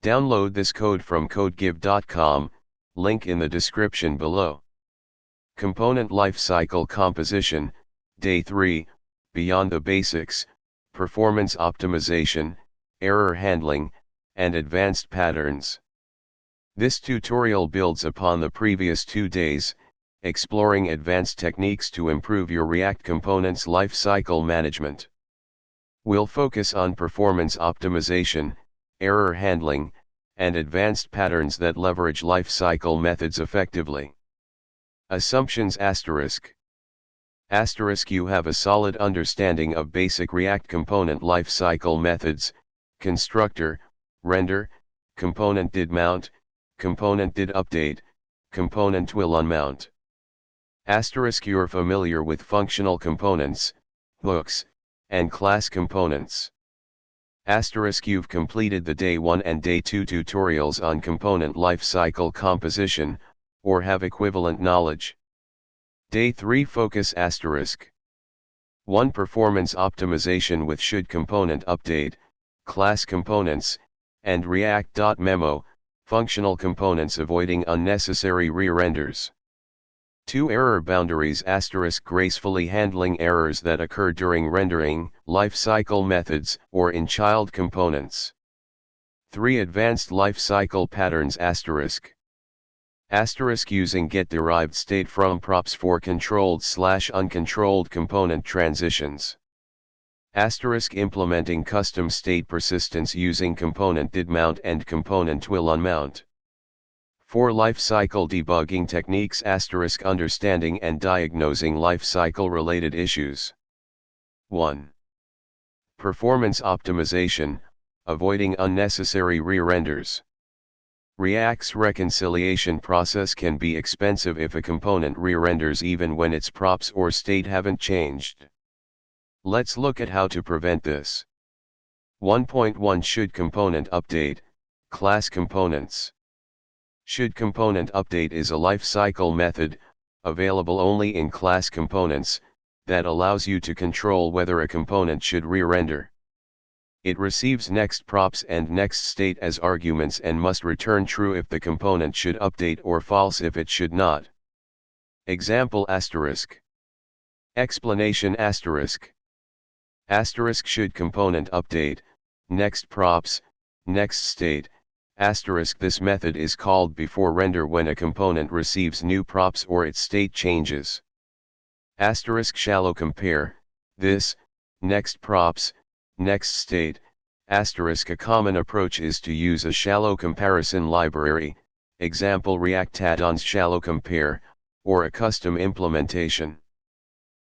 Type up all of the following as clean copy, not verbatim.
Download this code from codegive.com, link in the description below. Component Lifecycle Composition, Day 3, Beyond the Basics, Performance Optimization, Error Handling, and Advanced Patterns. This tutorial builds upon the previous 2 days, exploring advanced techniques to improve your React components lifecycle management. We'll focus on performance optimization, error handling, and advanced patterns that leverage lifecycle methods effectively. Assumptions ****. You have a solid understanding of basic React component lifecycle methods: constructor, render, componentdidmount, componentdidupdate, componentwillunmount. You're familiar with functional components, hooks, and class components. You've completed the Day 1 and Day 2 tutorials on component lifecycle composition, or have equivalent knowledge. Day 3 Focus *1 Performance optimization with shouldcomponentupdate, class components, and react.memo, functional components avoiding unnecessary re-renders. 2 Error boundaries * gracefully handling errors that occur during rendering, lifecycle methods, or in child components. 3 Advanced lifecycle patterns * using get-derived state from props for controlled/uncontrolled component transitions. * Implementing custom state persistence using componentdidmount and componentwillunmount. 4 Lifecycle debugging techniques * understanding and diagnosing lifecycle-related issues. 1. Performance optimization, avoiding unnecessary re-renders. React's reconciliation process can be expensive if a component re-renders even when its props or state haven't changed. Let's look at how to prevent this. 1.1 shouldcomponentupdate, class components. Shouldcomponentupdate is a lifecycle method, available only in class components, that allows you to control whether a component should re-render. It receives next props and next state as arguments and must return true if the component should update or false if it should not. Example ***. Explanation ***. Shouldcomponentupdate, next props, next state, ***. This method is called before render when a component receives new props or its state changes. Shallow compare, this, next props, next state, ***. A common approach is to use a shallow comparison library, example React add-ons shallow compare, or a custom implementation.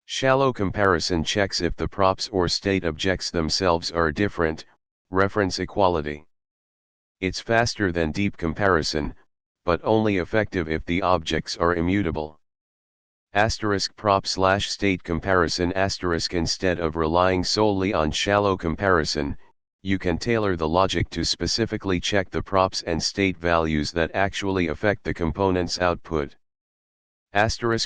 Shallow comparison checks if the props or state objects themselves are different, reference equality. It's faster than deep comparison, but only effective if the objects are immutable. Prop/state comparison * Instead of relying solely on shallow comparison, you can tailor the logic to specifically check the props and state values that actually affect the component's output.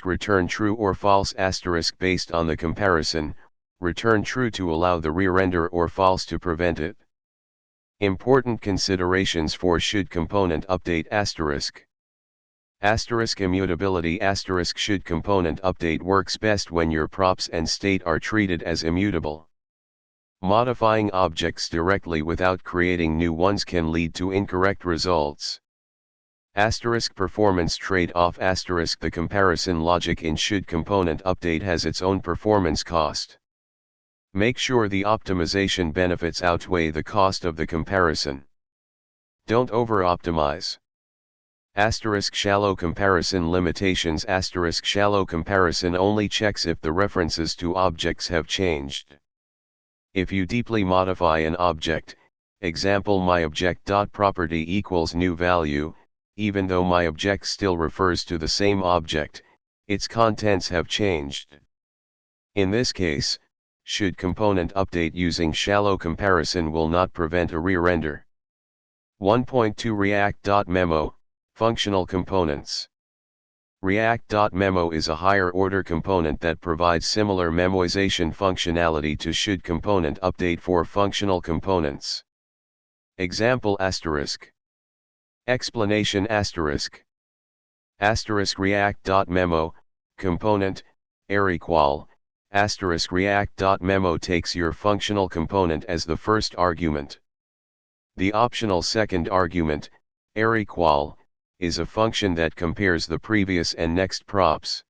Return true or false * based on the comparison, return true to allow the re-render or false to prevent it. Important considerations for shouldcomponentupdate * Immutability * Shouldcomponentupdate works best when your props and state are treated as immutable. Modifying objects directly without creating new ones can lead to incorrect results. Performance trade-off * The comparison logic in shouldcomponentupdate has its own performance cost. Make sure the optimization benefits outweigh the cost of the comparison. Don't over-optimize. Shallow comparison limitations * Shallow comparison only checks if the references to objects have changed. If you deeply modify an object, example myObject.property equals new value, even though myObject still refers to the same object, its contents have changed. In this case, shouldcomponentupdate using shallow comparison will not prevent a re-render. 1.2 react.memo, functional components. React.memo is a higher-order component that provides similar memoization functionality to shouldcomponentupdate for functional components. Example *. Explanation asterisk react.memo, component, equal, react.memo takes your functional component as the first argument. The optional second argument, equal, is a function that compares the previous and next props.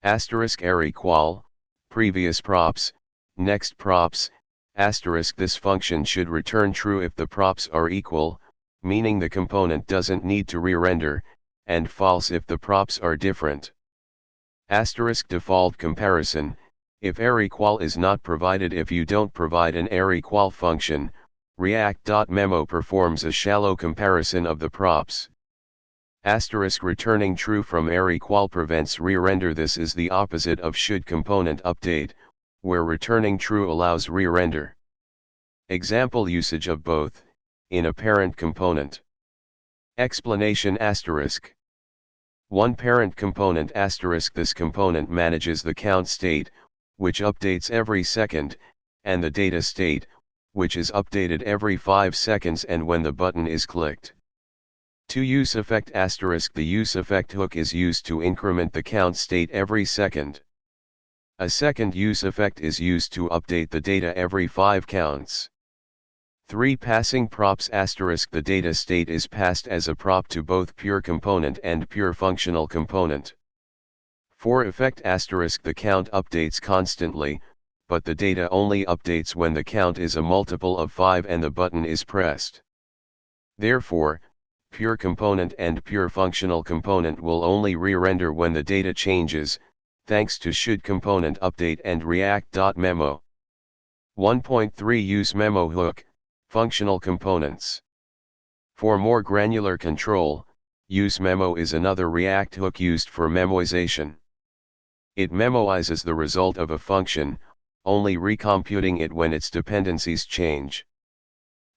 Equal, previous props, next props, this function should return true if the props are equal, meaning the component doesn't need to re-render, and false if the props are different. Default comparison, if equal is not provided. If you don't provide an equal function, react.memo performs a shallow comparison of the props. Returning true from equal prevents re-render. This is the opposite of shouldComponentUpdate, where returning true allows re-render. Example usage of both, in a parent component. Explanation asterisk. One parent component asterisk. This component manages the count state, which updates every second, and the data state, which is updated every 5 seconds and when the button is clicked. To use effect asterisk. The use effect hook is used to increment the count state every second. A second use effect is used to update the data every 5 counts. 3 passing props asterisk. The data state is passed as a prop to both pure component and pure functional component. 4 effect asterisk. The count updates constantly, but the data only updates when the count is a multiple of 5 and the button is pressed. Therefore, pure component and pure functional component will only re-render when the data changes, thanks to shouldComponentUpdate and react.memo. 1.3 Use memo hook, functional components. For more granular control, use memo is another React hook used for memoization. It memoizes the result of a function, only recomputing it when its dependencies change.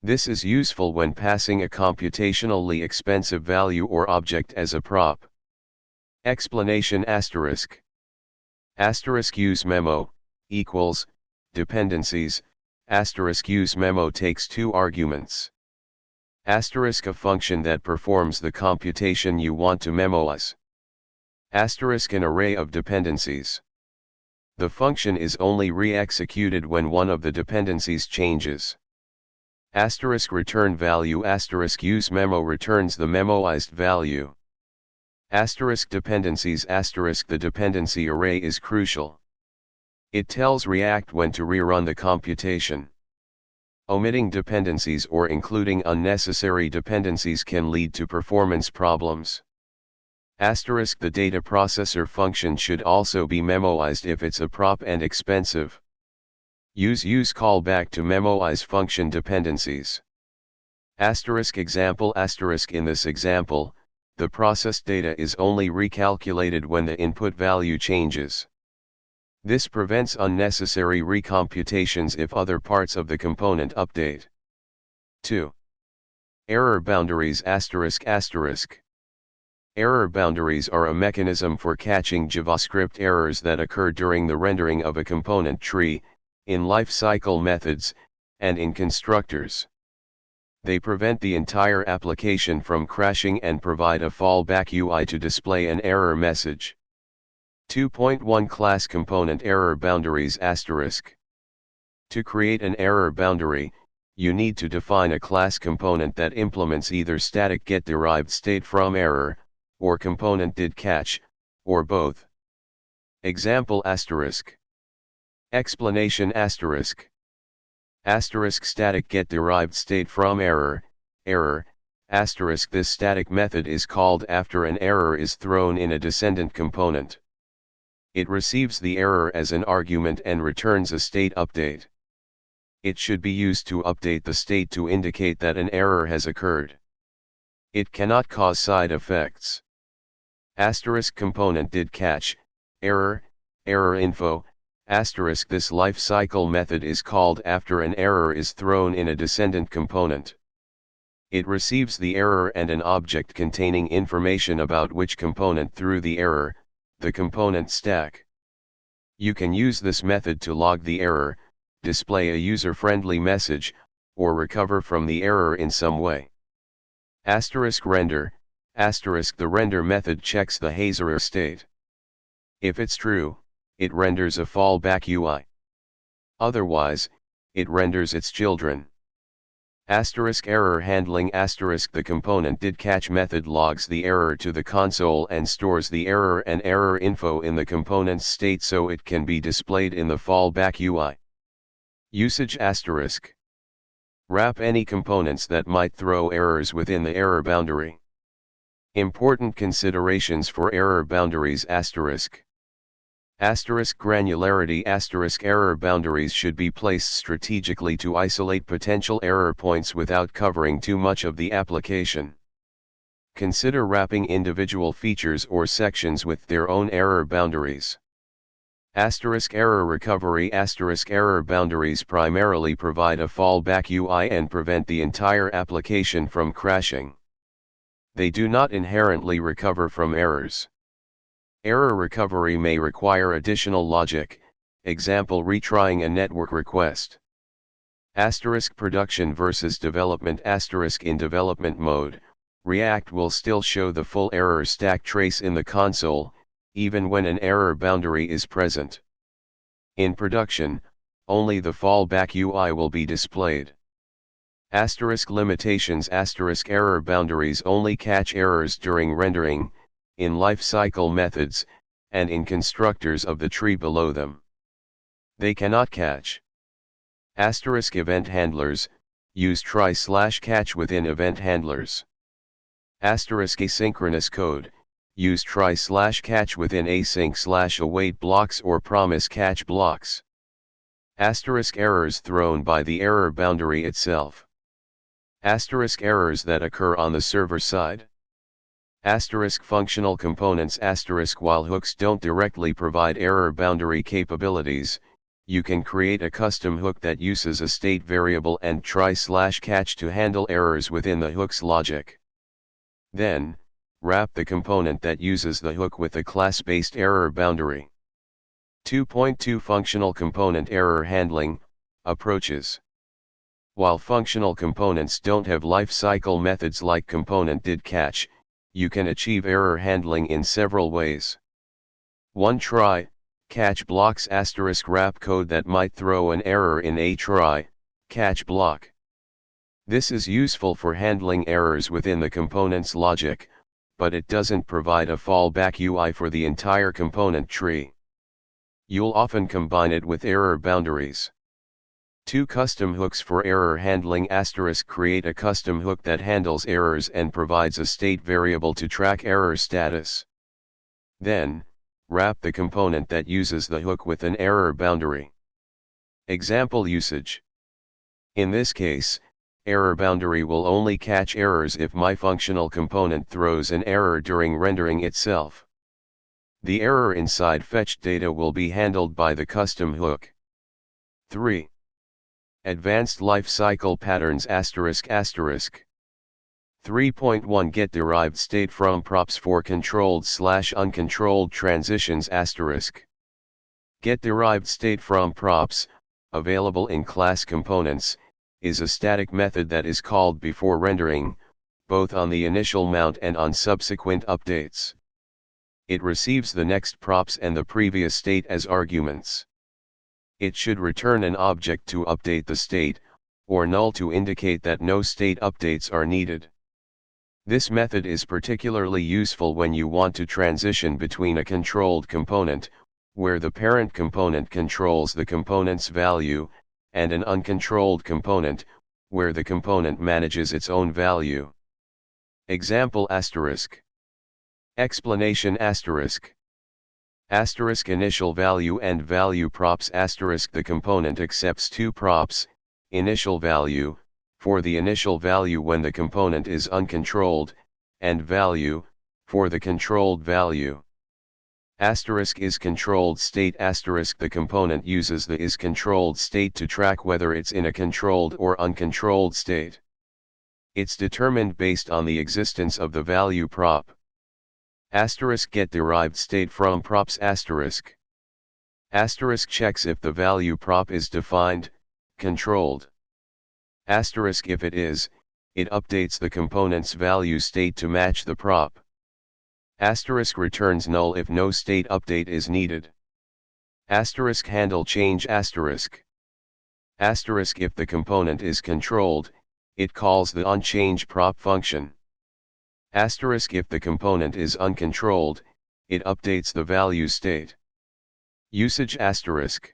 This is useful when passing a computationally expensive value or object as a prop. Explanation asterisk. Use memo, equals, dependencies, use memo takes 2 arguments. A function that performs the computation you want to memoize. An array of dependencies. The function is only re-executed when one of the dependencies changes. Return value use memo returns the memoized value. Dependencies the dependency array is crucial. It tells React when to rerun the computation. Omitting dependencies or including unnecessary dependencies can lead to performance problems. The data processor function should also be memoized if it's a prop and expensive. Use callback to memoize function dependencies. Example in this example, the processed data is only recalculated when the input value changes. This prevents unnecessary recomputations if other parts of the component update. 2. Error boundaries Error boundaries are a mechanism for catching JavaScript errors that occur during the rendering of a component tree, in lifecycle methods, and in constructors. They prevent the entire application from crashing and provide a fallback UI to display an error message. 2.1 Class component error boundaries To create an error boundary, you need to define a class component that implements either static getDerivedStateFromError, or componentdidCatch, or both. Example Explanation static getDerivedStateFromError, error, this static method is called after an error is thrown in a descendant component. It receives the error as an argument and returns a state update. It should be used to update the state to indicate that an error has occurred. It cannot cause side effects. ComponentdidCatch, error info, this lifecycle method is called after an error is thrown in a descendant component. It receives the error and an object containing information about which component threw the error, the component stack. You can use this method to log the error, display a user-friendly message, or recover from the error in some way. Asterisk render, asterisk the render method checks the hazerr state. If it's true, it renders a fallback UI. Otherwise, it renders its children. Asterisk error handling asterisk the componentdidCatch method logs the error to the console and stores the error and error info in the component's state so it can be displayed in the fallback UI. Usage asterisk. Wrap any components that might throw errors within the error boundary. Important considerations for error boundaries asterisk. Asterisk granularity asterisk error boundaries should be placed strategically to isolate potential error points without covering too much of the application. Consider wrapping individual features or sections with their own error boundaries. Asterisk error recovery asterisk error boundaries primarily provide a fallback UI and prevent the entire application from crashing. They do not inherently recover from errors. Error recovery may require additional logic, example retrying a network request. Asterisk production versus development asterisk in development mode, React will still show the full error stack trace in the console, even when an error boundary is present. In production, only the fallback UI will be displayed. Asterisk limitations asterisk error boundaries only catch errors during rendering, in lifecycle methods, and in constructors of the tree below them. They cannot catch. Asterisk event handlers, use try/catch within event handlers. Asterisk asynchronous code, use try/catch within async/await blocks or promise catch blocks. Asterisk errors thrown by the error boundary itself. Asterisk errors that occur on the server side. Asterisk functional components asterisk while hooks don't directly provide error boundary capabilities, you can create a custom hook that uses a state variable and try/catch to handle errors within the hook's logic. Then, wrap the component that uses the hook with a class-based error boundary. 2.2 Functional component error handling approaches. While functional components don't have lifecycle methods like componentdidCatch, you can achieve error handling in several ways. 1. Try, catch blocks asterisk wrap code that might throw an error in a try, catch block. This is useful for handling errors within the component's logic, but it doesn't provide a fallback UI for the entire component tree. You'll often combine it with error boundaries. 2. Custom hooks for error handling asterisk create a custom hook that handles errors and provides a state variable to track error status. Then, wrap the component that uses the hook with an error boundary. Example usage. In this case, error boundary will only catch errors if my functional component throws an error during rendering itself. The error inside fetched data will be handled by the custom hook. 3. Advanced lifecycle patterns asterisk. 3.1 Get derived state from props for controlled/uncontrolled transitions asterisk. Get derived state from props, available in class components, is a static method that is called before rendering, both on the initial mount and on subsequent updates. It receives the next props and the previous state as arguments. It should return an object to update the state, or null to indicate that no state updates are needed. This method is particularly useful when you want to transition between a controlled component, where the parent component controls the component's value, and an uncontrolled component, where the component manages its own value. Example asterisk. Explanation asterisk. Asterisk initial value and value props asterisk the component accepts two props, initial value, for the initial value when the component is uncontrolled, and value, for the controlled value. Asterisk is controlled state asterisk the component uses the is controlled state to track whether it's in a controlled or uncontrolled state. It's determined based on the existence of the value prop. Asterisk get derived state from props asterisk. Asterisk checks if the value prop is defined, controlled. Asterisk if it is, it updates the component's value state to match the prop. Asterisk returns null if no state update is needed. Asterisk handle change asterisk. Asterisk if the component is controlled, it calls the onChange prop function. Asterisk if the component is uncontrolled, it updates the value state. Usage asterisk.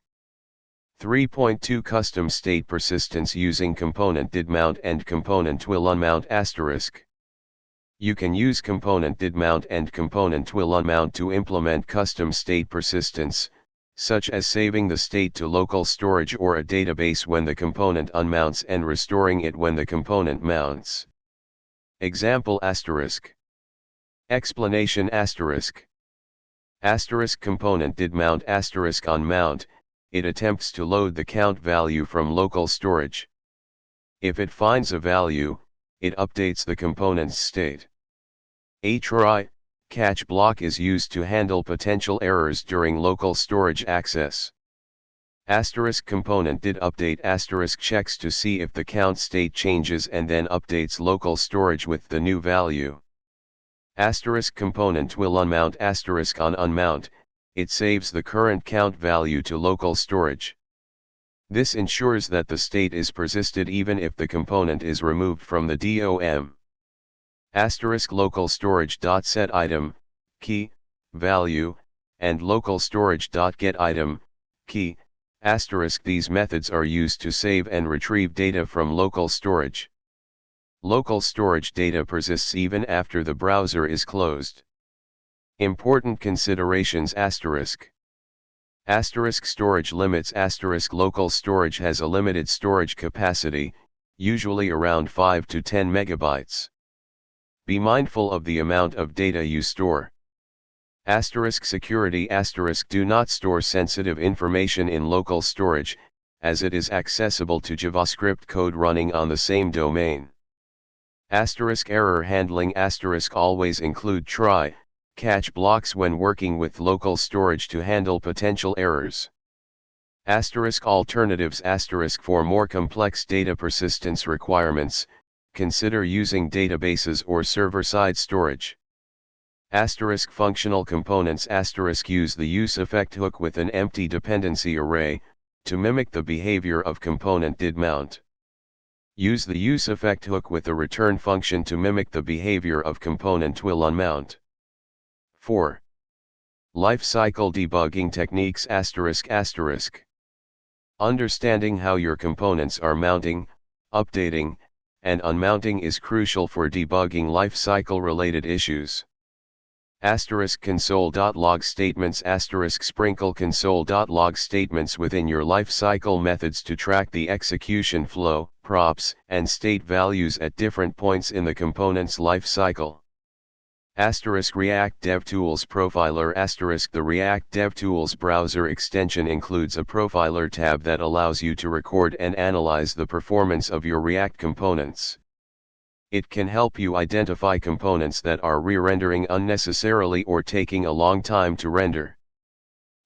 3.2 Custom state persistence using componentdidmount and componentwillunmount asterisk. You can use componentdidmount and componentwillunmount to implement custom state persistence, such as saving the state to local storage or a database when the component unmounts and restoring it when the component mounts. Example asterisk. Explanation asterisk. Asterisk componentdidmount asterisk on mount, it attempts to load the count value from local storage. If it finds a value, it updates the component's state. A try catch block is used to handle potential errors during local storage access. Asterisk componentdidupdate asterisk checks to see if the count state changes and then updates local storage with the new value. Asterisk componentwillunmount asterisk on unmount, it saves the current count value to local storage. This ensures that the state is persisted even if the component is removed from the DOM. Asterisk local storage.set item, key, value, and local storage.get item, key, asterisk these methods are used to save and retrieve data from local storage. Local storage data persists even after the browser is closed. Important considerations asterisk. Asterisk storage limits asterisk local storage has a limited storage capacity, usually around 5 to 10 megabytes. Be mindful of the amount of data you store. Asterisk security asterisk do not store sensitive information in local storage, as it is accessible to JavaScript code running on the same domain. Asterisk error handling asterisk always include try catch blocks when working with local storage to handle potential errors. Asterisk alternatives asterisk for more complex data persistence requirements, consider using databases or server-side storage. Asterisk functional components asterisk use the useEffect hook with an empty dependency array, to mimic the behavior of componentdidmount. Use the useEffect hook with a return function to mimic the behavior of componentwillunmount. 4. Lifecycle debugging techniques asterisk asterisk. Understanding how your components are mounting, updating, and unmounting is crucial for debugging lifecycle related issues. Asterisk console.log statements asterisk sprinkle console.log statements within your lifecycle methods to track the execution flow, props, and state values at different points in the component's lifecycle. Asterisk React DevTools Profiler asterisk the React DevTools browser extension includes a Profiler tab that allows you to record and analyze the performance of your React components. It can help you identify components that are re-rendering unnecessarily or taking a long time to render.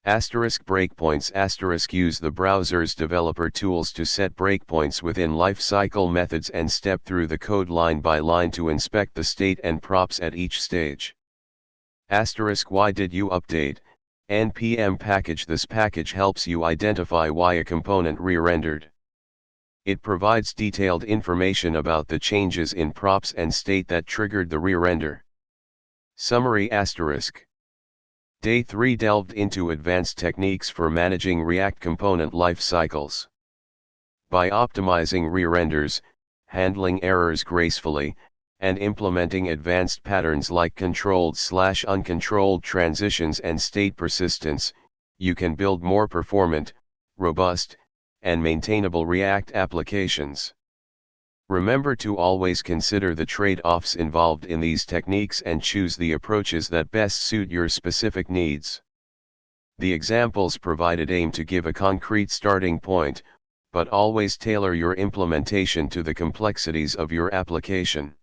Asterisk breakpoints asterisk use the browser's developer tools to set breakpoints within lifecycle methods and step through the code line by line to inspect the state and props at each stage. Asterisk why did you update npm package this package helps you identify why a component re-rendered. It provides detailed information about the changes in props and state that triggered the re-render. Summary asterisk. Day 3 delved into advanced techniques for managing React component lifecycles. By optimizing re-renders, handling errors gracefully, and implementing advanced patterns like controlled/uncontrolled transitions and state persistence, you can build more performant, robust, and maintainable React applications. Remember to always consider the trade-offs involved in these techniques and choose the approaches that best suit your specific needs. The examples provided aim to give a concrete starting point, but always tailor your implementation to the complexities of your application.